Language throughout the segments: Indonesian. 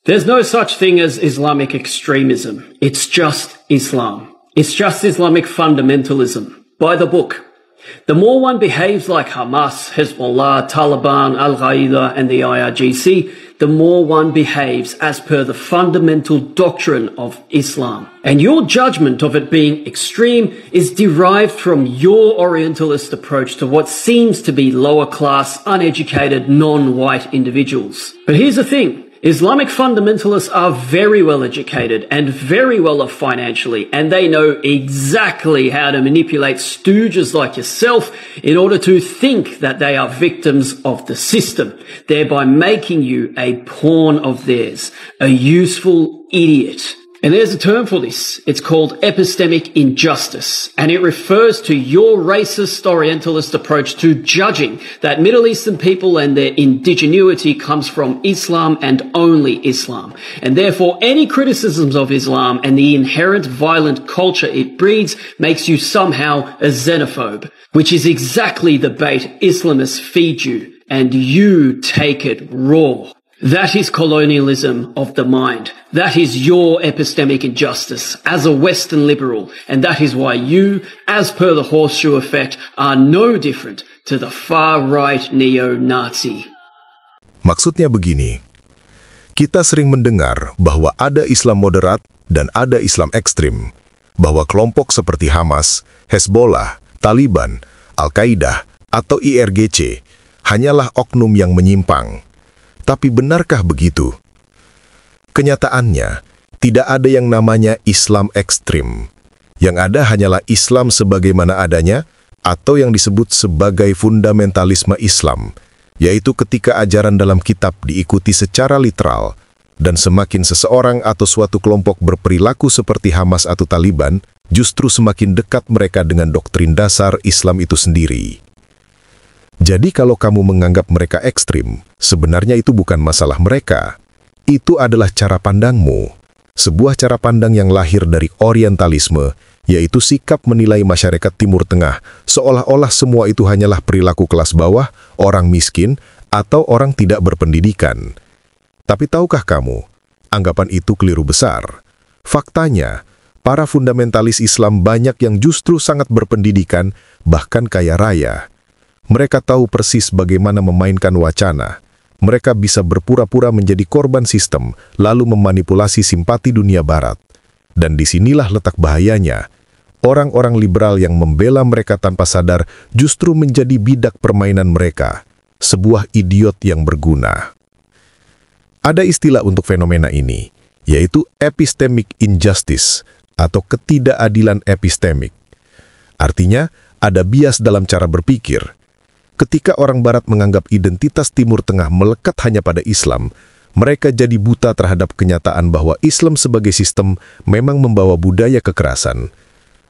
There's no such thing as Islamic extremism. It's just Islam. It's just Islamic fundamentalism. By the book. The more one behaves like Hamas, Hezbollah, Taliban, Al-Qaeda and the IRGC, the more one behaves as per the fundamental doctrine of Islam. And your judgment of it being extreme is derived from your Orientalist approach to what seems to be lower class, uneducated, non-white individuals. But here's the thing. Islamic fundamentalists are very well educated and very well off financially, and they know exactly how to manipulate stooges like yourself in order to think that they are victims of the system, thereby making you a pawn of theirs, a useful idiot. And there's a term for this. It's called epistemic injustice, and it refers to your racist Orientalist approach to judging that Middle Eastern people and their indigeneity comes from Islam and only Islam. And therefore, any criticisms of Islam and the inherent violent culture it breeds makes you somehow a xenophobe, which is exactly the bait Islamists feed you, and you take it raw. That is colonialism of the mind. That is your epistemic injustice as a Western liberal. And that is why you, as per the horseshoe effect, are no different to the far-right neo-Nazi. Maksudnya begini, kita sering mendengar bahwa ada Islam moderat dan ada Islam ekstrim, bahwa kelompok seperti Hamas, Hezbollah, Taliban, Al-Qaeda, atau IRGC hanyalah oknum yang menyimpang. Tapi benarkah begitu? Kenyataannya, tidak ada yang namanya Islam ekstrim. Yang ada hanyalah Islam sebagaimana adanya, atau yang disebut sebagai fundamentalisme Islam, yaitu ketika ajaran dalam kitab diikuti secara literal, dan semakin seseorang atau suatu kelompok berperilaku seperti Hamas atau Taliban, justru semakin dekat mereka dengan doktrin dasar Islam itu sendiri. Jadi kalau kamu menganggap mereka ekstrim, sebenarnya itu bukan masalah mereka. Itu adalah cara pandangmu. Sebuah cara pandang yang lahir dari Orientalisme, yaitu sikap menilai masyarakat Timur Tengah, seolah-olah semua itu hanyalah perilaku kelas bawah, orang miskin, atau orang tidak berpendidikan. Tapi tahukah kamu, anggapan itu keliru besar. Faktanya, para fundamentalis Islam banyak yang justru sangat berpendidikan, bahkan kaya raya. Mereka tahu persis bagaimana memainkan wacana. Mereka bisa berpura-pura menjadi korban sistem, lalu memanipulasi simpati dunia barat. Dan disinilah letak bahayanya. Orang-orang liberal yang membela mereka tanpa sadar justru menjadi bidak permainan mereka. Sebuah idiot yang berguna. Ada istilah untuk fenomena ini, yaitu epistemic injustice, atau ketidakadilan epistemik. Artinya, ada bias dalam cara berpikir. Ketika orang Barat menganggap identitas Timur Tengah melekat hanya pada Islam, mereka jadi buta terhadap kenyataan bahwa Islam sebagai sistem memang membawa budaya kekerasan.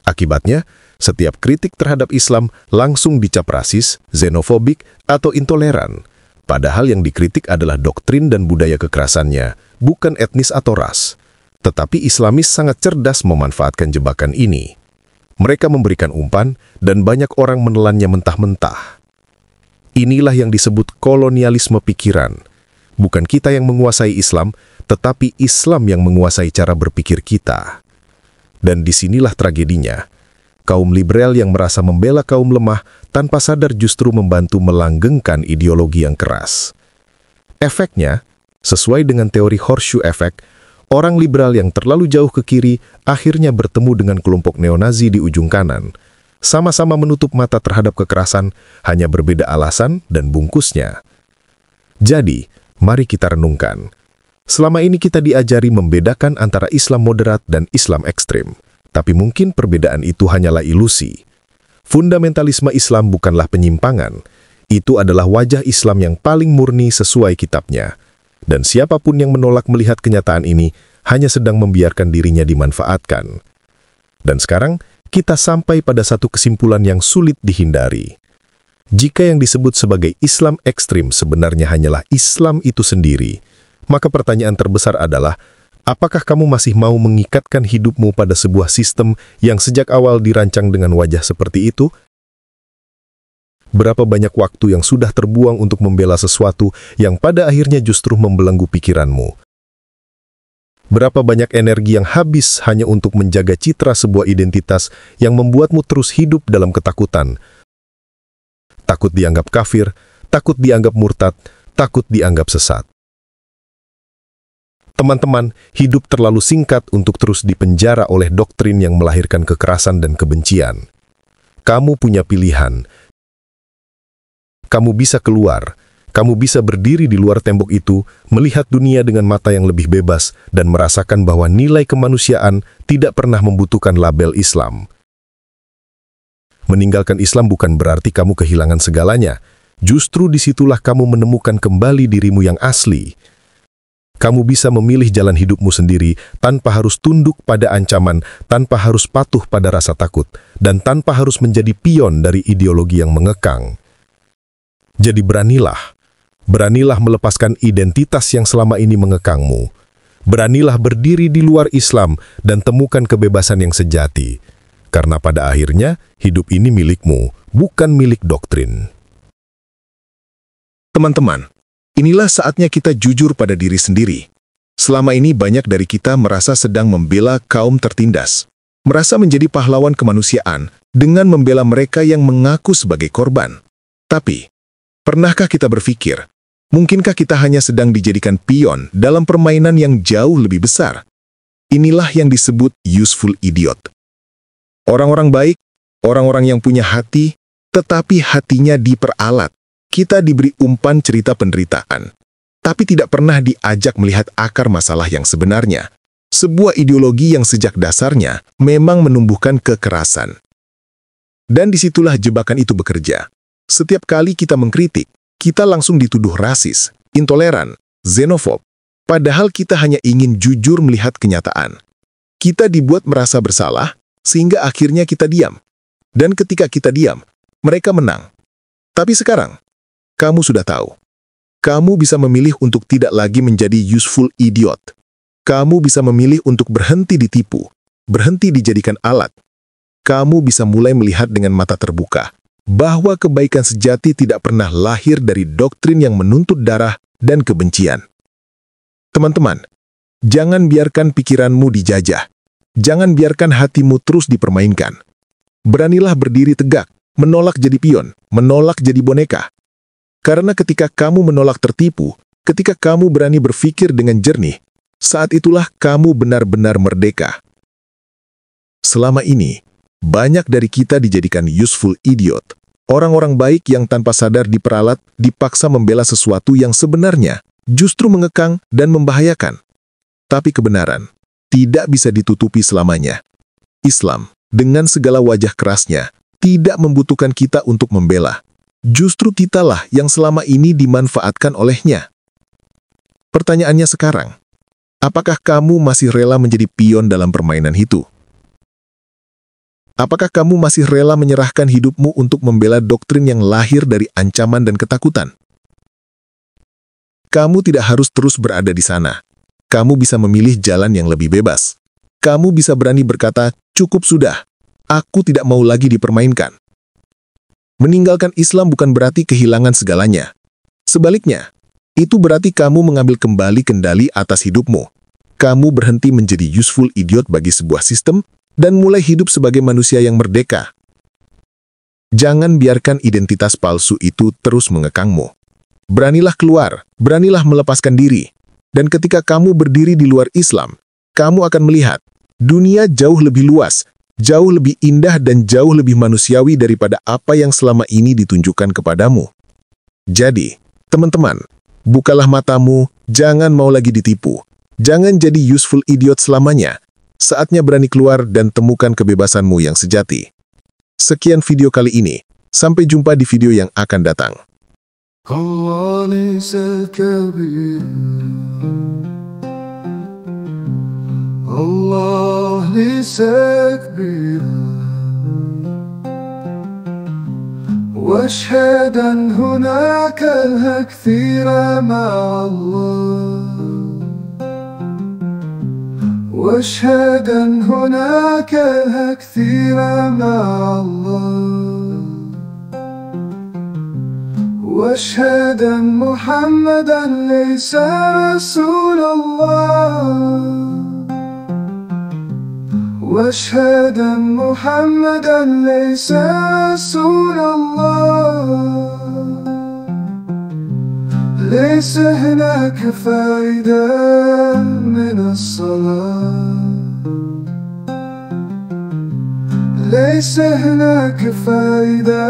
Akibatnya, setiap kritik terhadap Islam langsung dicap rasis, xenofobik, atau intoleran. Padahal yang dikritik adalah doktrin dan budaya kekerasannya, bukan etnis atau ras. Tetapi Islamis sangat cerdas memanfaatkan jebakan ini. Mereka memberikan umpan, dan banyak orang menelannya mentah-mentah. Inilah yang disebut kolonialisme pikiran. Bukan kita yang menguasai Islam, tetapi Islam yang menguasai cara berpikir kita. Dan disinilah tragedinya. Kaum liberal yang merasa membela kaum lemah tanpa sadar justru membantu melanggengkan ideologi yang keras. Efeknya, sesuai dengan teori horseshoe effect, orang liberal yang terlalu jauh ke kiri akhirnya bertemu dengan kelompok neonazi di ujung kanan. Sama-sama menutup mata terhadap kekerasan, hanya berbeda alasan dan bungkusnya. Jadi, mari kita renungkan. Selama ini kita diajari membedakan antara Islam moderat dan Islam ekstrim. Tapi mungkin perbedaan itu hanyalah ilusi. Fundamentalisme Islam bukanlah penyimpangan. Itu adalah wajah Islam yang paling murni sesuai kitabnya. Dan siapapun yang menolak melihat kenyataan ini hanya sedang membiarkan dirinya dimanfaatkan. Dan sekarang, kita sampai pada satu kesimpulan yang sulit dihindari. Jika yang disebut sebagai Islam ekstrim sebenarnya hanyalah Islam itu sendiri, maka pertanyaan terbesar adalah, apakah kamu masih mau mengikatkan hidupmu pada sebuah sistem yang sejak awal dirancang dengan wajah seperti itu? Berapa banyak waktu yang sudah terbuang untuk membela sesuatu yang pada akhirnya justru membelenggu pikiranmu? Berapa banyak energi yang habis hanya untuk menjaga citra sebuah identitas yang membuatmu terus hidup dalam ketakutan. Takut dianggap kafir, takut dianggap murtad, takut dianggap sesat. Teman-teman, hidup terlalu singkat untuk terus dipenjara oleh doktrin yang melahirkan kekerasan dan kebencian. Kamu punya pilihan. Kamu bisa keluar. Kamu bisa berdiri di luar tembok itu, melihat dunia dengan mata yang lebih bebas, dan merasakan bahwa nilai kemanusiaan tidak pernah membutuhkan label Islam. Meninggalkan Islam bukan berarti kamu kehilangan segalanya. Justru disitulah kamu menemukan kembali dirimu yang asli. Kamu bisa memilih jalan hidupmu sendiri tanpa harus tunduk pada ancaman, tanpa harus patuh pada rasa takut, dan tanpa harus menjadi pion dari ideologi yang mengekang. Jadi beranilah. Beranilah melepaskan identitas yang selama ini mengekangmu. Beranilah berdiri di luar Islam dan temukan kebebasan yang sejati. Karena pada akhirnya, hidup ini milikmu, bukan milik doktrin. Teman-teman, inilah saatnya kita jujur pada diri sendiri. Selama ini banyak dari kita merasa sedang membela kaum tertindas. Merasa menjadi pahlawan kemanusiaan dengan membela mereka yang mengaku sebagai korban. Tapi, pernahkah kita berpikir, mungkinkah kita hanya sedang dijadikan pion dalam permainan yang jauh lebih besar? Inilah yang disebut useful idiot. Orang-orang baik, orang-orang yang punya hati, tetapi hatinya diperalat. Kita diberi umpan cerita penderitaan, tapi tidak pernah diajak melihat akar masalah yang sebenarnya. Sebuah ideologi yang sejak dasarnya memang menumbuhkan kekerasan. Dan disitulah jebakan itu bekerja. Setiap kali kita mengkritik, kita langsung dituduh rasis, intoleran, xenofob. Padahal kita hanya ingin jujur melihat kenyataan. Kita dibuat merasa bersalah, sehingga akhirnya kita diam. Dan ketika kita diam, mereka menang. Tapi sekarang, kamu sudah tahu. Kamu bisa memilih untuk tidak lagi menjadi useful idiot. Kamu bisa memilih untuk berhenti ditipu, berhenti dijadikan alat. Kamu bisa mulai melihat dengan mata terbuka bahwa kebaikan sejati tidak pernah lahir dari doktrin yang menuntut darah dan kebencian. Teman-teman, jangan biarkan pikiranmu dijajah. Jangan biarkan hatimu terus dipermainkan. Beranilah berdiri tegak, menolak jadi pion, menolak jadi boneka. Karena ketika kamu menolak tertipu, ketika kamu berani berpikir dengan jernih, saat itulah kamu benar-benar merdeka. Selama ini, banyak dari kita dijadikan useful idiot. Orang-orang baik yang tanpa sadar diperalat, dipaksa membela sesuatu yang sebenarnya justru mengekang dan membahayakan. Tapi kebenaran tidak bisa ditutupi selamanya. Islam, dengan segala wajah kerasnya, tidak membutuhkan kita untuk membela. Justru kitalah yang selama ini dimanfaatkan olehnya. Pertanyaannya sekarang, apakah kamu masih rela menjadi pion dalam permainan itu? Apakah kamu masih rela menyerahkan hidupmu untuk membela doktrin yang lahir dari ancaman dan ketakutan? Kamu tidak harus terus berada di sana. Kamu bisa memilih jalan yang lebih bebas. Kamu bisa berani berkata, cukup sudah, aku tidak mau lagi dipermainkan. Meninggalkan Islam bukan berarti kehilangan segalanya. Sebaliknya, itu berarti kamu mengambil kembali kendali atas hidupmu. Kamu berhenti menjadi useful idiot bagi sebuah sistem dan mulai hidup sebagai manusia yang merdeka. Jangan biarkan identitas palsu itu terus mengekangmu. Beranilah keluar, beranilah melepaskan diri. Dan ketika kamu berdiri di luar Islam, kamu akan melihat dunia jauh lebih luas, jauh lebih indah dan jauh lebih manusiawi daripada apa yang selama ini ditunjukkan kepadamu. Jadi, teman-teman, bukalah matamu, jangan mau lagi ditipu. Jangan jadi useful idiot selamanya. Saatnya berani keluar dan temukan kebebasanmu yang sejati. Sekian video kali ini. Sampai jumpa di video yang akan datang. Allah laysa kabir, Allah laysa kabir, واشهد أن هناك الكثير مع الله، واشهد أن هناك الكثير مع الله، واشهد أن محمدا ليس رسول الله. واشهد أن محمدا ليس رسول الله. ليس هناك فائدة من الصلاة، ليس هناك فائدة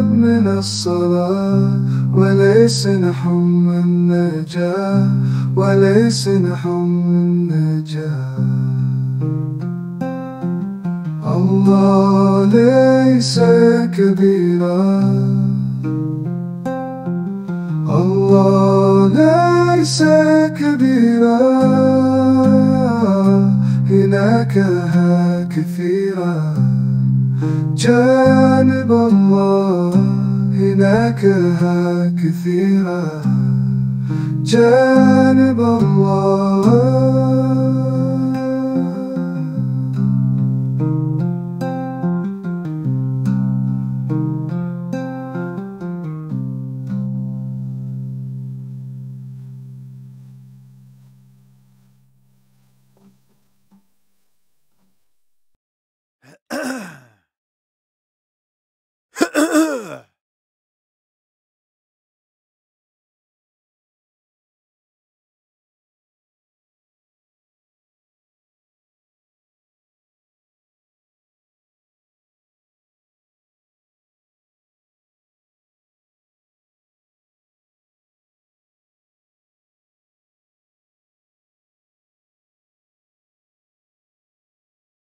من الصلاة، وليس نحم النجاة، وليس نحم النجاة. الله ليس كبيرا، الله ليس كبيرا، هناك كثيرا. جانب الله هناك كثيرا، جانب الله